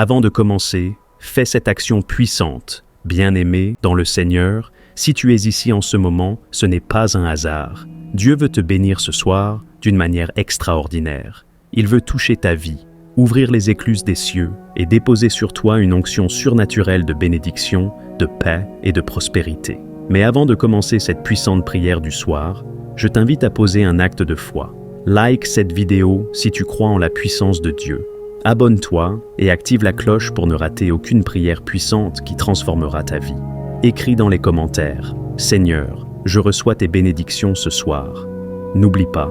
Avant de commencer, fais cette action puissante. Bien-aimé dans le Seigneur, si tu es ici en ce moment, ce n'est pas un hasard. Dieu veut te bénir ce soir d'une manière extraordinaire. Il veut toucher ta vie, ouvrir les écluses des cieux et déposer sur toi une onction surnaturelle de bénédiction, de paix et de prospérité. Mais avant de commencer cette puissante prière du soir, je t'invite à poser un acte de foi. Like cette vidéo si tu crois en la puissance de Dieu. Abonne-toi et active la cloche pour ne rater aucune prière puissante qui transformera ta vie. Écris dans les commentaires « Seigneur, je reçois tes bénédictions ce soir ». N'oublie pas,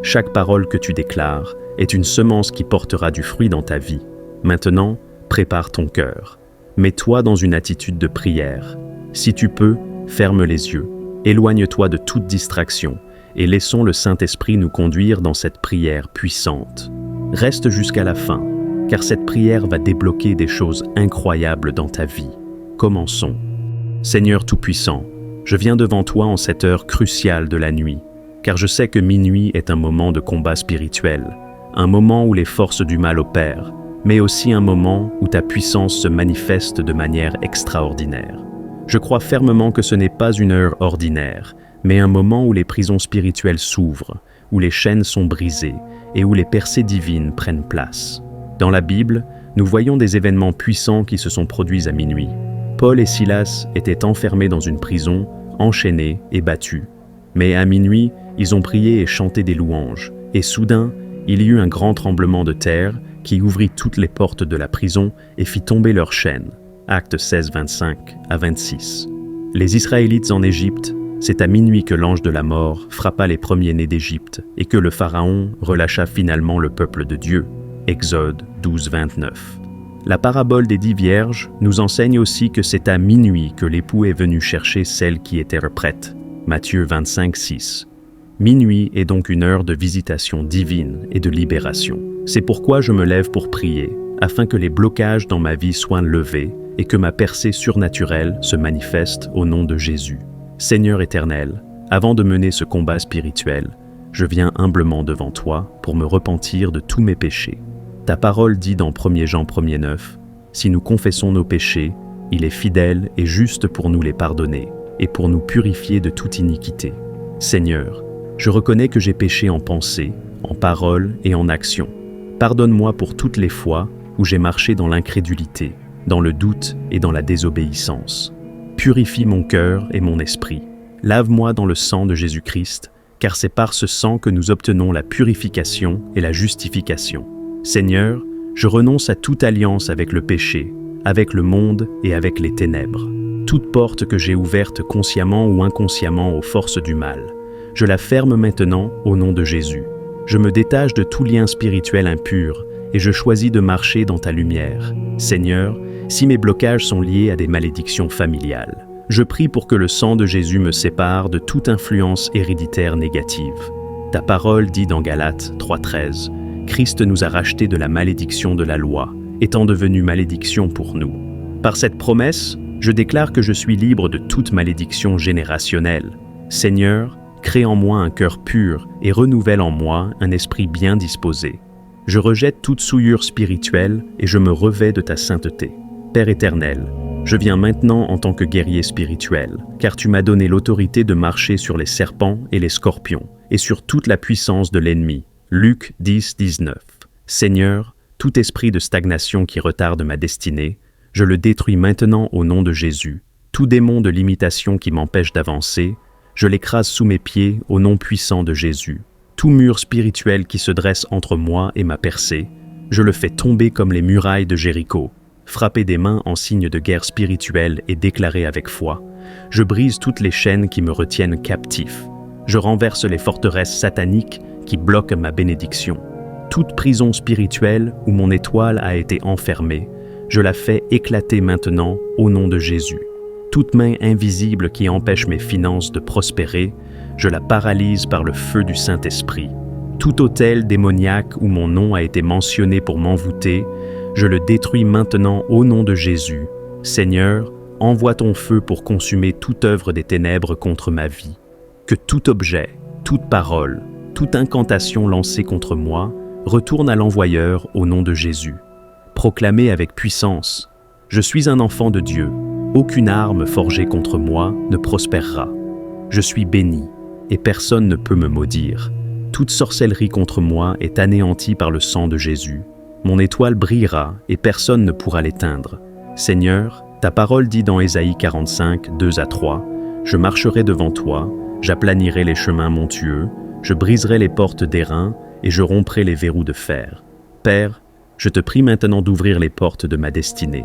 chaque parole que tu déclares est une semence qui portera du fruit dans ta vie. Maintenant, prépare ton cœur. Mets-toi dans une attitude de prière. Si tu peux, ferme les yeux. Éloigne-toi de toute distraction et laissons le Saint-Esprit nous conduire dans cette prière puissante. Reste jusqu'à la fin, car cette prière va débloquer des choses incroyables dans ta vie. Commençons. Seigneur Tout-Puissant, je viens devant toi en cette heure cruciale de la nuit, car je sais que minuit est un moment de combat spirituel, un moment où les forces du mal opèrent, mais aussi un moment où ta puissance se manifeste de manière extraordinaire. Je crois fermement que ce n'est pas une heure ordinaire, mais un moment où les prisons spirituelles s'ouvrent, où les chaînes sont brisées et où les percées divines prennent place. Dans la Bible, nous voyons des événements puissants qui se sont produits à minuit. Paul et Silas étaient enfermés dans une prison, enchaînés et battus. Mais à minuit, ils ont prié et chanté des louanges, et soudain, il y eut un grand tremblement de terre qui ouvrit toutes les portes de la prison et fit tomber leurs chaînes. Actes 16, 25 à 26. Les Israélites en Égypte, c'est à minuit que l'ange de la mort frappa les premiers-nés d'Égypte et que le Pharaon relâcha finalement le peuple de Dieu. Exode 12, 29. La parabole des 10 vierges nous enseigne aussi que c'est à minuit que l'époux est venu chercher celles qui étaient prêtes. Matthieu 25, 6. Minuit est donc une heure de visitation divine et de libération. C'est pourquoi je me lève pour prier, afin que les blocages dans ma vie soient levés et que ma percée surnaturelle se manifeste au nom de Jésus. Seigneur éternel, avant de mener ce combat spirituel, je viens humblement devant toi pour me repentir de tous mes péchés. Ta parole dit dans 1 Jean 1,9, « Si nous confessons nos péchés, il est fidèle et juste pour nous les pardonner et pour nous purifier de toute iniquité. » Seigneur, je reconnais que j'ai péché en pensée, en parole et en action. Pardonne-moi pour toutes les fois où j'ai marché dans l'incrédulité, dans le doute et dans la désobéissance. Purifie mon cœur et mon esprit. Lave-moi dans le sang de Jésus-Christ, car c'est par ce sang que nous obtenons la purification et la justification. Seigneur, je renonce à toute alliance avec le péché, avec le monde et avec les ténèbres. Toute porte que j'ai ouverte consciemment ou inconsciemment aux forces du mal, je la ferme maintenant au nom de Jésus. Je me détache de tout lien spirituel impur et je choisis de marcher dans ta lumière. Seigneur, si mes blocages sont liés à des malédictions familiales, je prie pour que le sang de Jésus me sépare de toute influence héréditaire négative. Ta parole dit dans Galates 3,13, « Christ nous a rachetés de la malédiction de la loi, étant devenu malédiction pour nous. » Par cette promesse, je déclare que je suis libre de toute malédiction générationnelle. Seigneur, crée en moi un cœur pur et renouvelle en moi un esprit bien disposé. Je rejette toute souillure spirituelle et je me revêts de ta sainteté. Père éternel, je viens maintenant en tant que guerrier spirituel, car tu m'as donné l'autorité de marcher sur les serpents et les scorpions, et sur toute la puissance de l'ennemi. Luc 10, 19. Seigneur, tout esprit de stagnation qui retarde ma destinée, je le détruis maintenant au nom de Jésus. Tout démon de limitation qui m'empêche d'avancer, je l'écrase sous mes pieds au nom puissant de Jésus. Tout mur spirituel qui se dresse entre moi et ma percée, je le fais tomber comme les murailles de Jéricho. Frapper des mains en signe de guerre spirituelle et déclarer avec foi, je brise toutes les chaînes qui me retiennent captif. Je renverse les forteresses sataniques qui bloquent ma bénédiction. Toute prison spirituelle où mon étoile a été enfermée, je la fais éclater maintenant au nom de Jésus. Toute main invisible qui empêche mes finances de prospérer, je la paralyse par le feu du Saint-Esprit. Tout autel démoniaque où mon nom a été mentionné pour m'envoûter, je le détruis maintenant au nom de Jésus. Seigneur, envoie ton feu pour consumer toute œuvre des ténèbres contre ma vie. Que tout objet, toute parole, toute incantation lancée contre moi retourne à l'envoyeur au nom de Jésus. Proclamez avec puissance: je suis un enfant de Dieu. Aucune arme forgée contre moi ne prospérera. Je suis béni, et personne ne peut me maudire. Toute sorcellerie contre moi est anéantie par le sang de Jésus. Mon étoile brillera, et personne ne pourra l'éteindre. Seigneur, ta parole dit dans Ésaïe 45, 2-3, « Je marcherai devant toi, j'aplanirai les chemins montueux, je briserai les portes d'airain, et je romprai les verrous de fer. Père, je te prie maintenant d'ouvrir les portes de ma destinée.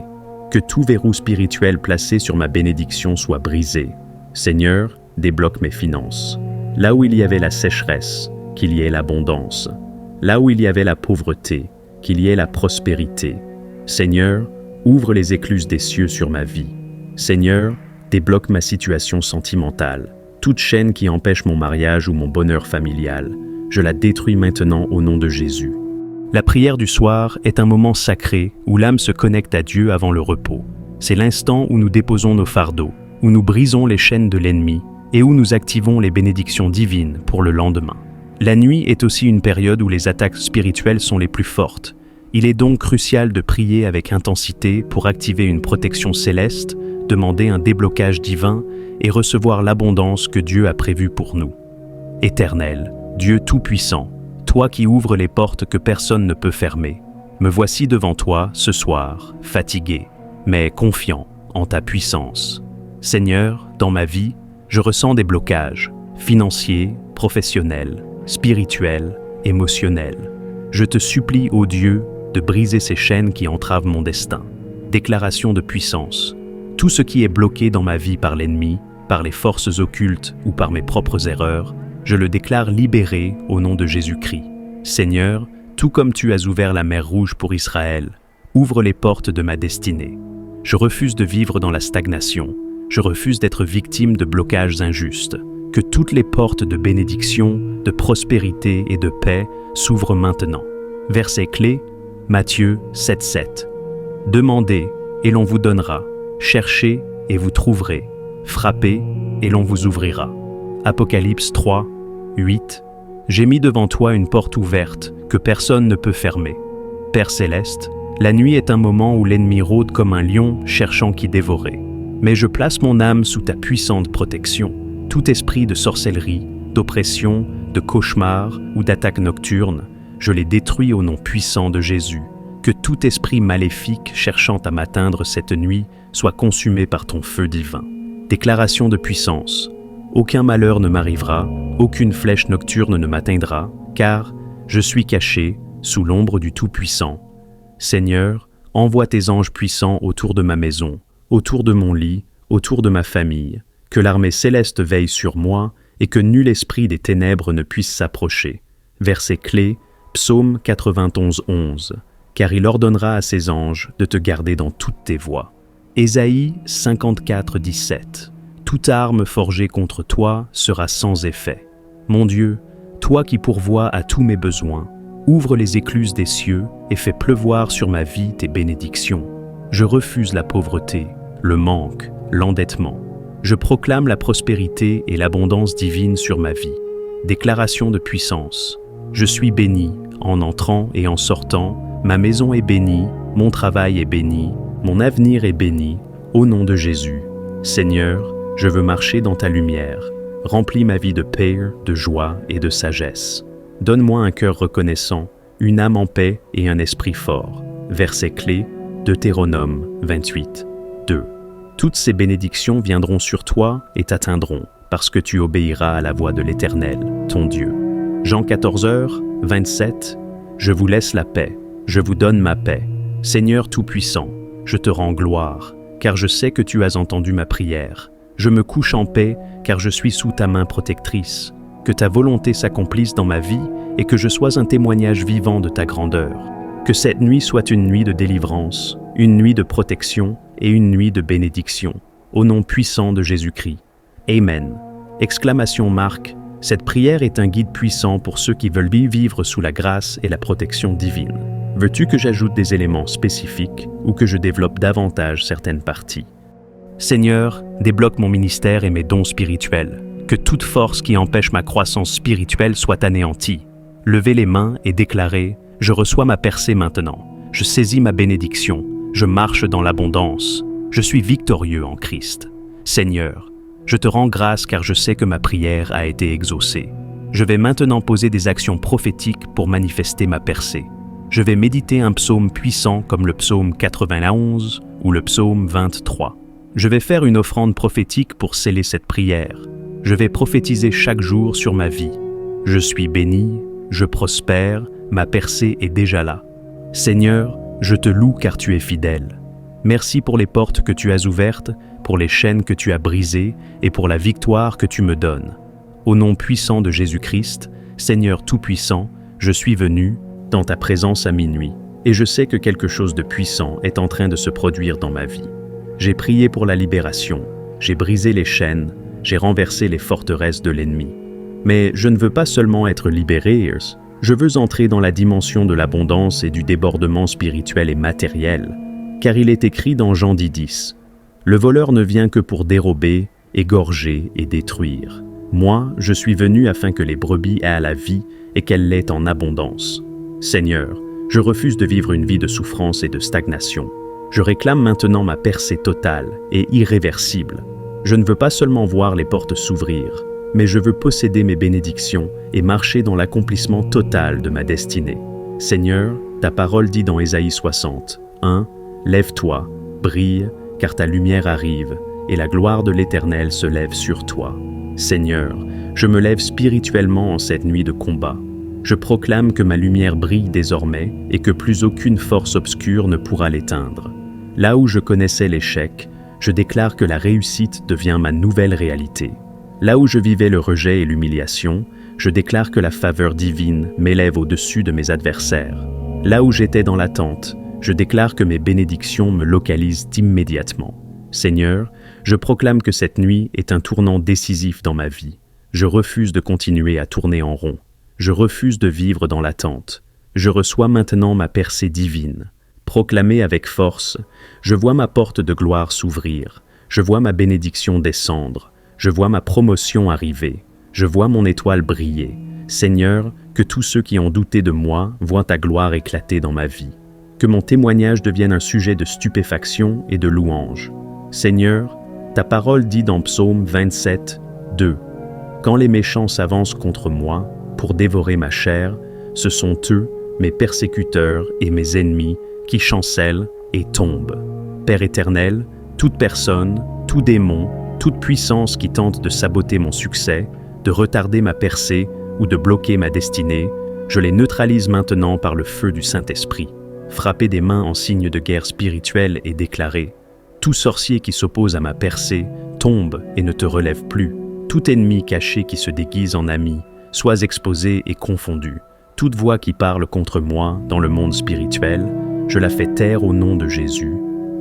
Que tout verrou spirituel placé sur ma bénédiction soit brisé. Seigneur, débloque mes finances. Là où il y avait la sécheresse, qu'il y ait l'abondance. Là où il y avait la pauvreté, qu'il y ait la prospérité. Seigneur, ouvre les écluses des cieux sur ma vie. Seigneur, débloque ma situation sentimentale. Toute chaîne qui empêche mon mariage ou mon bonheur familial, je la détruis maintenant au nom de Jésus. La prière du soir est un moment sacré où l'âme se connecte à Dieu avant le repos. C'est l'instant où nous déposons nos fardeaux, où nous brisons les chaînes de l'ennemi et où nous activons les bénédictions divines pour le lendemain. La nuit est aussi une période où les attaques spirituelles sont les plus fortes. Il est donc crucial de prier avec intensité pour activer une protection céleste, demander un déblocage divin et recevoir l'abondance que Dieu a prévue pour nous. Éternel, Dieu Tout-Puissant, toi qui ouvres les portes que personne ne peut fermer, me voici devant toi ce soir, fatigué, mais confiant en ta puissance. Seigneur, dans ma vie, je ressens des blocages, financiers, professionnels, spirituels, émotionnels. Je te supplie, ô Dieu, de briser ces chaînes qui entravent mon destin. Déclaration de puissance. Tout ce qui est bloqué dans ma vie par l'ennemi, par les forces occultes ou par mes propres erreurs, je le déclare libéré au nom de Jésus-Christ. Seigneur, tout comme tu as ouvert la mer Rouge pour Israël, ouvre les portes de ma destinée. Je refuse de vivre dans la stagnation. Je refuse d'être victime de blocages injustes. Que toutes les portes de bénédiction, de prospérité et de paix s'ouvrent maintenant. Verset clé, Matthieu 7,7. Demandez et l'on vous donnera. Cherchez et vous trouverez. Frappez et l'on vous ouvrira. Apocalypse 3, 8. J'ai mis devant toi une porte ouverte que personne ne peut fermer. Père céleste, la nuit est un moment où l'ennemi rôde comme un lion cherchant qui dévorer. Mais je place mon âme sous ta puissante protection. Tout esprit de sorcellerie, d'oppression, de cauchemar ou d'attaque nocturne, je les détruis au nom puissant de Jésus. Que tout esprit maléfique cherchant à m'atteindre cette nuit soit consumé par ton feu divin. Déclaration de puissance. Aucun malheur ne m'arrivera, aucune flèche nocturne ne m'atteindra, car je suis caché sous l'ombre du Tout-Puissant. Seigneur, envoie tes anges puissants autour de ma maison, autour de mon lit, autour de ma famille, que l'armée céleste veille sur moi et que nul esprit des ténèbres ne puisse s'approcher. Verset clé, Psaume 91, 11. Car il ordonnera à ses anges de te garder dans toutes tes voies. Ésaïe 54, 17. Toute arme forgée contre toi sera sans effet. Mon Dieu, toi qui pourvois à tous mes besoins, ouvre les écluses des cieux et fais pleuvoir sur ma vie tes bénédictions. Je refuse la pauvreté, le manque, l'endettement. Je proclame la prospérité et l'abondance divine sur ma vie. Déclaration de puissance. Je suis béni en entrant et en sortant, ma maison est bénie, mon travail est béni, mon avenir est béni, au nom de Jésus. Seigneur, je veux marcher dans ta lumière. Remplis ma vie de paix, de joie et de sagesse. Donne-moi un cœur reconnaissant, une âme en paix et un esprit fort. Verset clé, Deutéronome 28, 2. Toutes ces bénédictions viendront sur toi et t'atteindront, parce que tu obéiras à la voix de l'Éternel, ton Dieu. Jean 14h, 27. Je vous laisse la paix, je vous donne ma paix. Seigneur Tout-Puissant, je te rends gloire, car je sais que tu as entendu ma prière. Je me couche en paix, car je suis sous ta main protectrice. Que ta volonté s'accomplisse dans ma vie et que je sois un témoignage vivant de ta grandeur. Que cette nuit soit une nuit de délivrance, une nuit de protection et une nuit de bénédiction. Au nom puissant de Jésus-Christ. Amen. Exclamation marque. Cette prière est un guide puissant pour ceux qui veulent vivre sous la grâce et la protection divine. Veux-tu que j'ajoute des éléments spécifiques ou que je développe davantage certaines parties? Seigneur, débloque mon ministère et mes dons spirituels. Que toute force qui empêche ma croissance spirituelle soit anéantie. Levez les mains et déclarez « Je reçois ma percée maintenant. je saisis ma bénédiction, je marche dans l'abondance, je suis victorieux en Christ. Seigneur, je te rends grâce car je sais que ma prière a été exaucée. Je vais maintenant poser des actions prophétiques pour manifester ma percée. Je vais méditer un psaume puissant comme le psaume 91 ou le psaume 23. Je vais faire une offrande prophétique pour sceller cette prière. Je vais prophétiser chaque jour sur ma vie. Je suis béni, je prospère, ma percée est déjà là. Seigneur, je te loue car tu es fidèle. Merci pour les portes que tu as ouvertes, pour les chaînes que tu as brisées et pour la victoire que tu me donnes. Au nom puissant de Jésus-Christ, Seigneur Tout-Puissant, je suis venu dans ta présence à minuit, et je sais que quelque chose de puissant est en train de se produire dans ma vie. J'ai prié pour la libération, j'ai brisé les chaînes, j'ai renversé les forteresses de l'ennemi. Mais je ne veux pas seulement être libéré, je veux entrer dans la dimension de l'abondance et du débordement spirituel et matériel, car il est écrit dans Jean 10, « Le voleur ne vient que pour dérober, égorger et détruire. Moi, je suis venu afin que les brebis aient la vie et qu'elle l'ait en abondance. Seigneur, je refuse de vivre une vie de souffrance et de stagnation. Je réclame maintenant ma percée totale et irréversible. Je ne veux pas seulement voir les portes s'ouvrir, mais je veux posséder mes bénédictions et marcher dans l'accomplissement total de ma destinée. Seigneur, ta parole dit dans Ésaïe 60, 1, « Lève-toi, brille, car ta lumière arrive, et la gloire de l'Éternel se lève sur toi. » Seigneur, je me lève spirituellement en cette nuit de combat. Je proclame que ma lumière brille désormais et que plus aucune force obscure ne pourra l'éteindre. Là où je connaissais l'échec, je déclare que la réussite devient ma nouvelle réalité. Là où je vivais le rejet et l'humiliation, je déclare que la faveur divine m'élève au-dessus de mes adversaires. Là où j'étais dans l'attente, je déclare que mes bénédictions me localisent immédiatement. Seigneur, je proclame que cette nuit est un tournant décisif dans ma vie. Je refuse de continuer à tourner en rond. Je refuse de vivre dans l'attente. Je reçois maintenant ma percée divine. Proclamée avec force, je vois ma porte de gloire s'ouvrir. Je vois ma bénédiction descendre. Je vois ma promotion arriver. Je vois mon étoile briller. Seigneur, que tous ceux qui ont douté de moi voient ta gloire éclater dans ma vie. Que mon témoignage devienne un sujet de stupéfaction et de louange. Seigneur, ta parole dit dans Psaume 27, 2, « Quand les méchants s'avancent contre moi pour dévorer ma chair, ce sont eux, mes persécuteurs et mes ennemis, qui chancellent et tombent. Père éternel, toute personne, tout démon, toute puissance qui tente de saboter mon succès, de retarder ma percée ou de bloquer ma destinée, je les neutralise maintenant par le feu du Saint-Esprit. Frappez des mains en signe de guerre spirituelle et déclarez « Tout sorcier qui s'oppose à ma percée tombe et ne te relève plus. Tout ennemi caché qui se déguise en ami, sois exposé et confondu. Toute voix qui parle contre moi dans le monde spirituel, je la fais taire au nom de Jésus.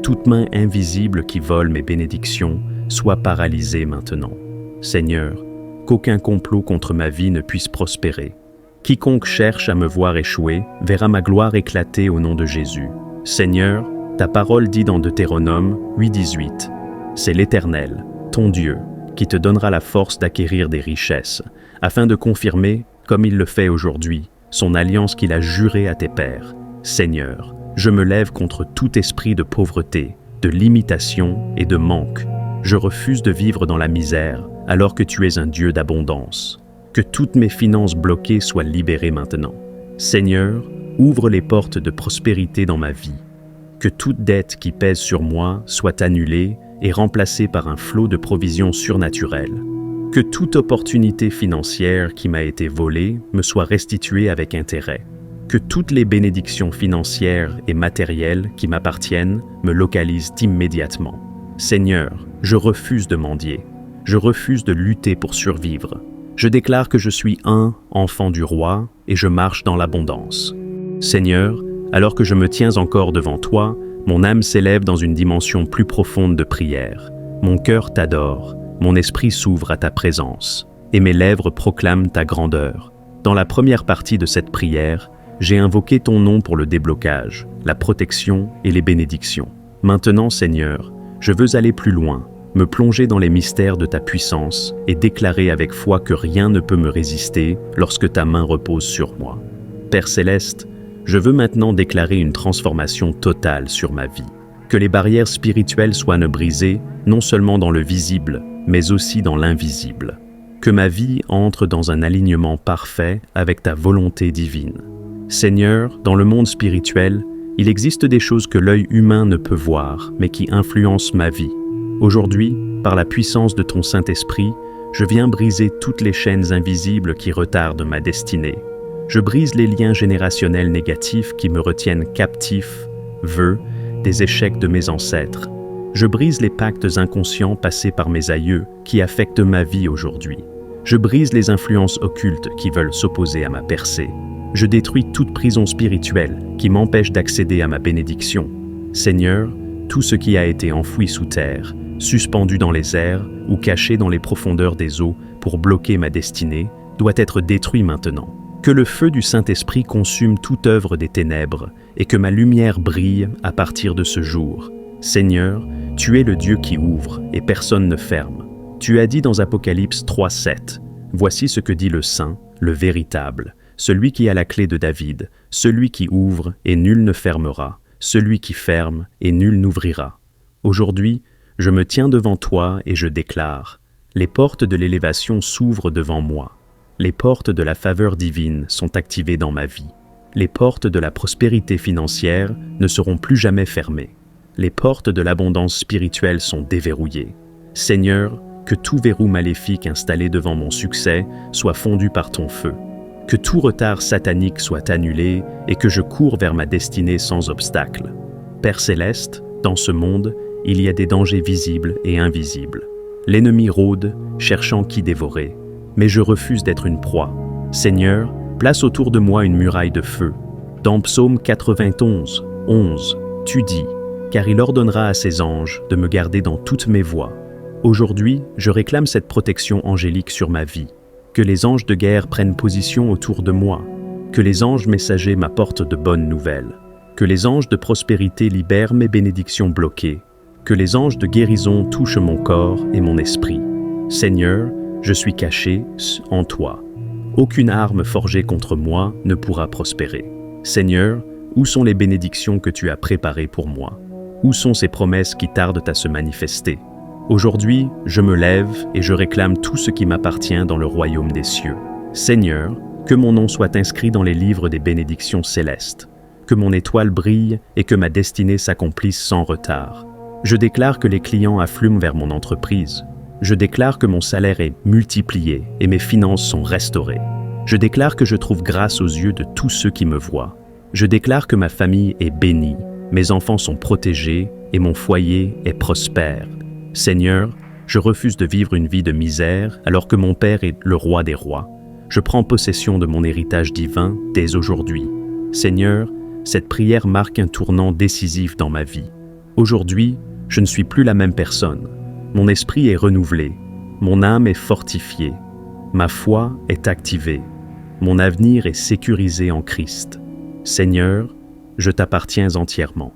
Toute main invisible qui vole mes bénédictions, soit paralysée maintenant. Seigneur, qu'aucun complot contre ma vie ne puisse prospérer. Quiconque cherche à me voir échouer verra ma gloire éclater au nom de Jésus. Seigneur, ta parole dit dans Deutéronome 8,18 « C'est l'Éternel, ton Dieu, qui te donnera la force d'acquérir des richesses, afin de confirmer, comme il le fait aujourd'hui, son alliance qu'il a jurée à tes pères. Seigneur, je me lève contre tout esprit de pauvreté, de limitation et de manque. Je refuse de vivre dans la misère, alors que tu es un Dieu d'abondance. Que toutes mes finances bloquées soient libérées maintenant. Seigneur, ouvre les portes de prospérité dans ma vie. Que toute dette qui pèse sur moi soit annulée et remplacée par un flot de provisions surnaturelles. Que toute opportunité financière qui m'a été volée me soit restituée avec intérêt. Que toutes les bénédictions financières et matérielles qui m'appartiennent me localisent immédiatement. Seigneur, je refuse de mendier. Je refuse de lutter pour survivre. Je déclare que je suis un enfant du roi et je marche dans l'abondance. Seigneur, alors que je me tiens encore devant toi, mon âme s'élève dans une dimension plus profonde de prière. Mon cœur t'adore, mon esprit s'ouvre à ta présence, et mes lèvres proclament ta grandeur. Dans la première partie de cette prière, j'ai invoqué ton nom pour le déblocage, la protection et les bénédictions. Maintenant, Seigneur, je veux aller plus loin, me plonger dans les mystères de ta puissance et déclarer avec foi que rien ne peut me résister lorsque ta main repose sur moi. Père céleste, Je veux maintenant déclarer une transformation totale sur ma vie. Que les barrières spirituelles soient brisées, non seulement dans le visible, mais aussi dans l'invisible. Que ma vie entre dans un alignement parfait avec ta volonté divine. Seigneur, dans le monde spirituel, il existe des choses que l'œil humain ne peut voir, mais qui influencent ma vie. Aujourd'hui, par la puissance de ton Saint-Esprit, je viens briser toutes les chaînes invisibles qui retardent ma destinée. Je brise les liens générationnels négatifs qui me retiennent captif, vœux, des échecs de mes ancêtres. Je brise les pactes inconscients passés par mes aïeux qui affectent ma vie aujourd'hui. Je brise les influences occultes qui veulent s'opposer à ma percée. Je détruis toute prison spirituelle qui m'empêche d'accéder à ma bénédiction. Seigneur, tout ce qui a été enfoui sous terre, suspendu dans les airs ou caché dans les profondeurs des eaux pour bloquer ma destinée, doit être détruit maintenant. Que le feu du Saint-Esprit consume toute œuvre des ténèbres et que ma lumière brille à partir de ce jour. Seigneur, tu es le Dieu qui ouvre et personne ne ferme. Tu as dit dans Apocalypse 3:7, « Voici ce que dit le Saint, le véritable, celui qui a la clé de David, celui qui ouvre et nul ne fermera, celui qui ferme et nul n'ouvrira. » Aujourd'hui, je me tiens devant toi et je déclare, les portes de l'élévation s'ouvrent devant moi. Les portes de la faveur divine sont activées dans ma vie. Les portes de la prospérité financière ne seront plus jamais fermées. Les portes de l'abondance spirituelle sont déverrouillées. Seigneur, que tout verrou maléfique installé devant mon succès soit fondu par ton feu. Que tout retard satanique soit annulé et que je cours vers ma destinée sans obstacle. Père céleste, dans ce monde, il y a des dangers visibles et invisibles. L'ennemi rôde, cherchant qui dévorer. Mais je refuse d'être une proie. Seigneur, place autour de moi une muraille de feu. Dans Psaume 91, 11, tu dis, « Car il ordonnera à ses anges de me garder dans toutes mes voies. » Aujourd'hui, je réclame cette protection angélique sur ma vie. Que les anges de guerre prennent position autour de moi. Que les anges messagers m'apportent de bonnes nouvelles. Que les anges de prospérité libèrent mes bénédictions bloquées. Que les anges de guérison touchent mon corps et mon esprit. Seigneur, je suis caché en toi. Aucune arme forgée contre moi ne pourra prospérer. Seigneur, où sont les bénédictions que tu as préparées pour moi? Où sont ces promesses qui tardent à se manifester? Aujourd'hui, je me lève et je réclame tout ce qui m'appartient dans le royaume des cieux. Seigneur, que mon nom soit inscrit dans les livres des bénédictions célestes. Que mon étoile brille et que ma destinée s'accomplisse sans retard. Je déclare que les clients affluent vers mon entreprise. Je déclare que mon salaire est multiplié et mes finances sont restaurées. Je déclare que je trouve grâce aux yeux de tous ceux qui me voient. Je déclare que ma famille est bénie, mes enfants sont protégés et mon foyer est prospère. Seigneur, je refuse de vivre une vie de misère alors que mon Père est le roi des rois. Je prends possession de mon héritage divin dès aujourd'hui. Seigneur, cette prière marque un tournant décisif dans ma vie. Aujourd'hui, je ne suis plus la même personne. Mon esprit est renouvelé, mon âme est fortifiée, ma foi est activée, mon avenir est sécurisé en Christ. Seigneur, je t'appartiens entièrement.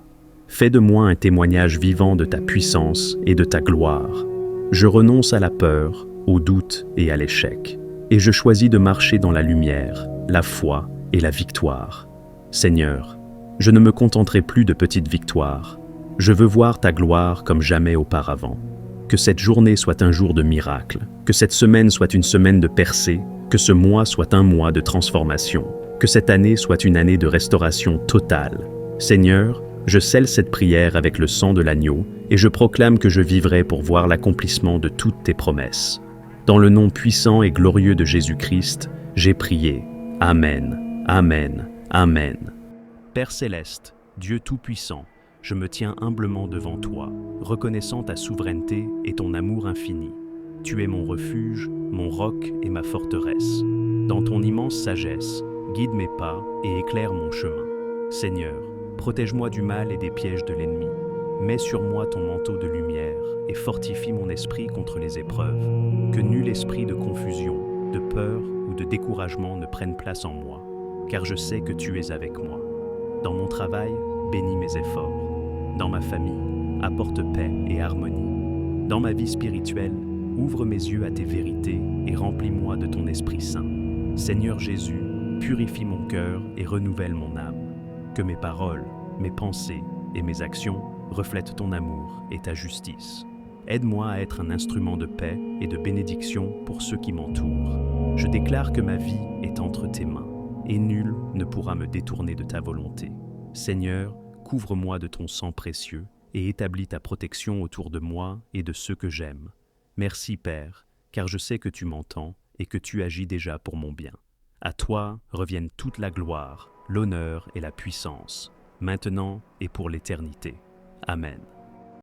Fais de moi un témoignage vivant de ta puissance et de ta gloire. Je renonce à la peur, au doute et à l'échec, et je choisis de marcher dans la lumière, la foi et la victoire. Seigneur, je ne me contenterai plus de petites victoires. Je veux voir ta gloire comme jamais auparavant. Que cette journée soit un jour de miracle, que cette semaine soit une semaine de percée, que ce mois soit un mois de transformation, que cette année soit une année de restauration totale. Seigneur, je scelle cette prière avec le sang de l'agneau et je proclame que je vivrai pour voir l'accomplissement de toutes tes promesses. Dans le nom puissant et glorieux de Jésus-Christ, j'ai prié. Amen, Amen, Amen. Père céleste, Dieu tout-puissant, je me tiens humblement devant toi, reconnaissant ta souveraineté et ton amour infini. Tu es mon refuge, mon roc et ma forteresse. Dans ton immense sagesse, guide mes pas et éclaire mon chemin. Seigneur, protège-moi du mal et des pièges de l'ennemi. Mets sur moi ton manteau de lumière et fortifie mon esprit contre les épreuves. Que nul esprit de confusion, de peur ou de découragement ne prenne place en moi, car je sais que tu es avec moi. Dans mon travail, bénis mes efforts. Dans ma famille, apporte paix et harmonie. Dans ma vie spirituelle, ouvre mes yeux à tes vérités et remplis-moi de ton Esprit Saint. Seigneur Jésus, purifie mon cœur et renouvelle mon âme. Que mes paroles, mes pensées et mes actions reflètent ton amour et ta justice. Aide-moi à être un instrument de paix et de bénédiction pour ceux qui m'entourent. Je déclare que ma vie est entre tes mains, et nul ne pourra me détourner de ta volonté. Seigneur, couvre-moi de ton sang précieux et établis ta protection autour de moi et de ceux que j'aime. Merci Père, car je sais que tu m'entends et que tu agis déjà pour mon bien. À toi reviennent toute la gloire, l'honneur et la puissance, maintenant et pour l'éternité. Amen.